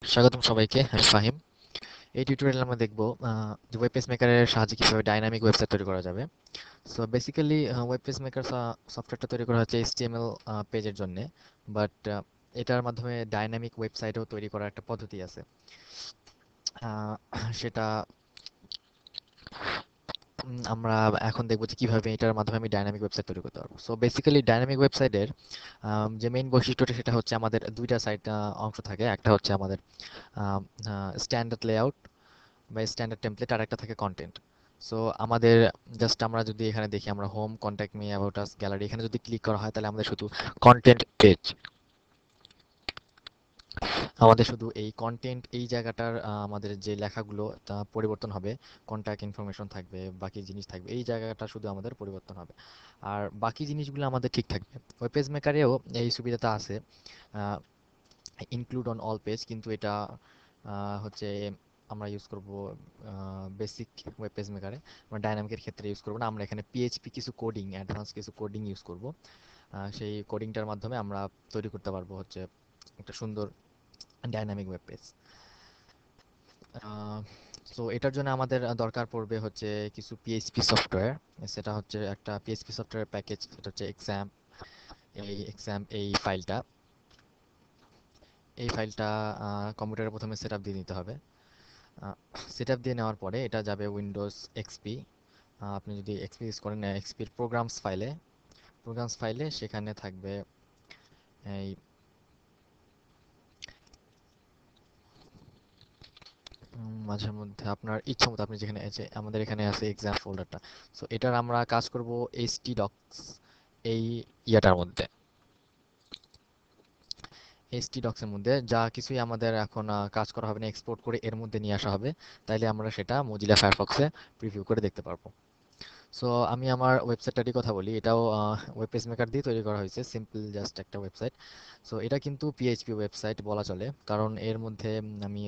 স্বাগতম সবাইকে, আমি ফাহিম। এই টিউটোরিয়ালে আমরা দেখব যে ওয়েব পেজ মেকারের সাহায্যে কিভাবে ডাইনামিক ওয়েবসাইট তৈরি করা যাবে। So basically web page maker সফটওয়্যারটা তৈরি করা হচ্ছে এইচটিএমএল পেজের জন্য, বাট এটার মাধ্যমে ডাইনামিক ওয়েবসাইটও তৈরি করার একটা পদ্ধতি আছে। আহ, সেটা আমরা এখন দেখব যে কিভাবে এটার মাধ্যমে আমি ডাইনামিক ওয়েবসাইট তৈরি করতে পারবো। সো বেসিক্যালি ডাইনামিক ওয়েবসাইটের যে মেইন বৈশিষ্ট্যটা সেটা হচ্ছে আমাদের দুইটা সাইড অংশ থাকে। একটা হচ্ছে আমাদের স্ট্যান্ডার্ড লেআউট বা স্ট্যান্ডার্ড টেমপ্লেট, আর একটা থাকে কন্টেন্ট। সো আমাদের জাস্ট আমরা যদি এখানে দেখি, আমরা home, contact me, about us, gallery, এখানে যদি ক্লিক করা হয় তাহলে আমাদের শুধু কন্টেন্ট পেজ, আমাদের শুধু এই কন্টেন্ট এই জায়গাটার আমাদের যে লেখাগুলো তা পরিবর্তন হবে। কন্ট্যাক্ট ইনফরমেশন থাকবে, বাকি জিনিস থাকবে, এই জায়গাটা শুধু আমাদের পরিবর্তন হবে, আর বাকি জিনিসগুলো আমাদের ঠিক থাকবে। ওয়েব পেজ মেকারেও এই সুবিধাটা আছে, ইনক্লুড অন অল পেজ, কিন্তু এটা হচ্ছে আমরা ইউজ করব বেসিক ওয়েব পেজ মেকারে। আমরা ডাইনামিকের ক্ষেত্রে ইউজ করব না, আমরা এখানে পিএইচপি কিছু কোডিং, অ্যাডভান্স কিছু কোডিং ইউজ করব। সেই কোডিংটার মাধ্যমে আমরা তৈরি করতে পারবো হচ্ছে একটা সুন্দর ডাইনামিক ওয়েব পেজ। সো এটার জন্য আমাদের দরকার পড়বে হচ্ছে কিছু পিএইচপি সফটওয়্যার। সেটা হচ্ছে একটা পিএইচপি সফটওয়্যার প্যাকেজ, সেটা হচ্ছে এক্সাম। এই ফাইলটা কম্পিউটারে প্রথমে সেট আপ দিয়ে নিতে হবে। সেট আপ দিয়ে নেওয়ার পরে এটা যাবে উইন্ডোজ এক্সপি। আপনি যদি এক্সপি ইউজ করেন, এক্সপির প্রোগ্রামস ফাইলে সেখানে থাকবে এই মাঝের মধ্যে আপনার ইচ্ছা মতো আপনি যেখানে আছে, আমাদের এখানে আছে এক্সাম ফোল্ডারটা। সো এটার আমরা কাজ করব htdocs এই ইয়াটার মধ্যে, htdocs এর মধ্যে যা কিছুই আমাদের এখন কাজ করা হবে না, এক্সপোর্ট করে এর মধ্যে নিয়ে আসা হবে। তাইলে আমরা সেটা মোজিলা ফায়ারফক্সে প্রিভিউ করে দেখতে পারবো। সো আমি আমার ওয়েবসাইটটারই কথা বলি। এটাও ওয়েব পেজ মেকার দিয়ে তৈরি করা হয়েছে, সিম্পল জাস্ট একটা ওয়েবসাইট। সো এটা কিন্তু পিএইচপি ওয়েবসাইট বলা চলে, কারণ এর মধ্যে আমি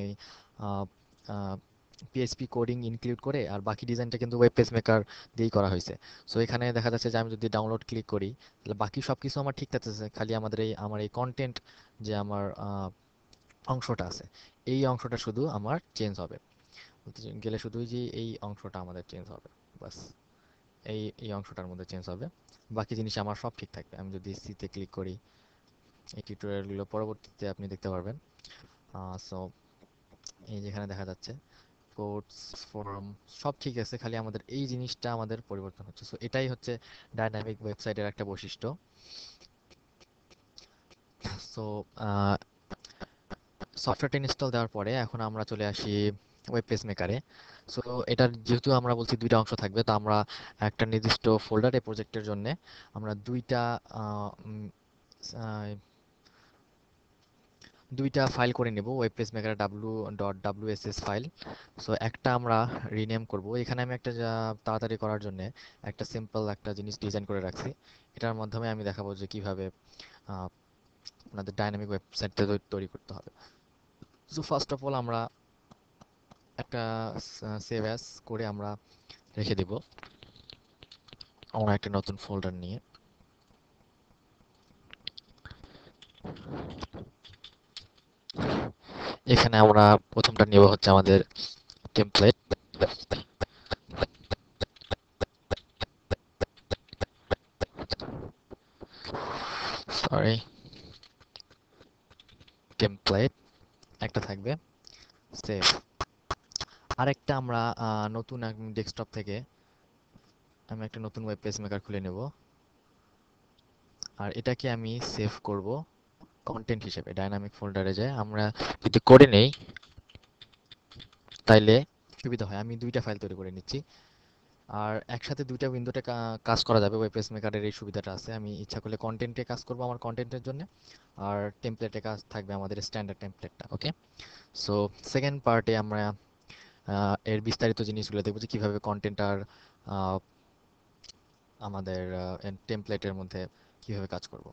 পিএইচপি কোডিং ইনক্লুড করে আর বাকি ডিজাইনটা কিন্তু ওয়েব পেজ মেকার দিয়েই করা হয়েছে। সো এখানে দেখা যাচ্ছে যে আমি যদি ডাউনলোড ক্লিক করি তাহলে বাকি সব কিছু আমার ঠিক থাকতেছে, খালি আমার এই কন্টেন্ট যে আমার অংশটা আছে, এই অংশটা শুধু আমার চেঞ্জ হবে। বলতে গেলে শুধুই যে এই অংশটা আমাদের চেঞ্জ হবে, বাস এই অংশটার মধ্যে চেঞ্জ হবে। বাকি জিনিস আমার সব ঠিক থাকবে। আমি যদি সিতে ক্লিক করি, এই টিউটোরিয়ালগুলো পরবর্তীতে আপনি দেখতে পারবেন। সো এই যেখানে দেখা যাচ্ছে কোডস, ফর্ম, সব ঠিক আছে, খালি আমাদের এই জিনিসটা আমাদের পরিবর্তন হচ্ছে। সো এটাই হচ্ছে ডাইনামিক ওয়েবসাইটের একটা বৈশিষ্ট্য। সো সফটওয়্যারটা ইনস্টল দেওয়ার পরে এখন আমরা চলে আসি ওয়েব পেজ মেকারে। সো এটার যেহেতু আমরা বলছি দুইটা অংশ থাকবে, তো আমরা একটা নির্দিষ্ট ফোল্ডারে প্রজেক্টের জন্য আমরা দুইটা ফাইল করে নেব, web page maker www.wss file. So একটা আমরা রিনেম করব। এখানে আমি একটা তাড়াতাড়ি করার জন্য একটা সিম্পল একটা জিনিস ডিজাইন করে রাখছি। এটার মাধ্যমে আমি দেখাবো যে কিভাবে আহ, আপনাদের ডাইনামিক ওয়েবসাইট তৈরি করতে হবে। সো ফার্স্ট অফ অল আমরা একটা সেভ অ্যাজ করে আমরা রেখে দেব আমরা একটা নতুন ফোল্ডার নিয়ে। এখানে আমরা প্রথমটা নেব হচ্ছে আমাদের টেমপ্লেট। সরি, টেমপ্লেট একটা থাকবে, সেভ। আরেকটা আমরা নতুন ডেস্কটপ থেকে আমি একটা নতুন ওয়েব পেজ মেকার খুলে নেব, আর এটাকে আমি সেভ করব কন্টেন্ট হিসেবে। ডাইনামিক ফোল্ডারে যায় আমরা যদি করে নেই তাইলে সুবিধা হয়। আমি দুইটা ফাইল তৈরি করে নিচ্ছি, আর একসাথে দুইটা উইন্ডোতে কাজ করা যাবে। ওয়েব পেজ মেকারের এই সুবিধাটা আছে, আমি ইচ্ছা করলে কন্টেন্টে কাজ করব আমার কন্টেন্টের জন্য, আর টেমপ্লেটে কাজ থাকবে আমাদের স্ট্যান্ডার্ড টেমপ্লেটটা। ওকে, সো সেকেন্ড পার্টে আমরা এর বিস্তারিত জিনিসগুলো দেখবো যে কিভাবে কন্টেন্ট আর আমাদের টেমপ্লেটের মধ্যে কিভাবে কাজ করব।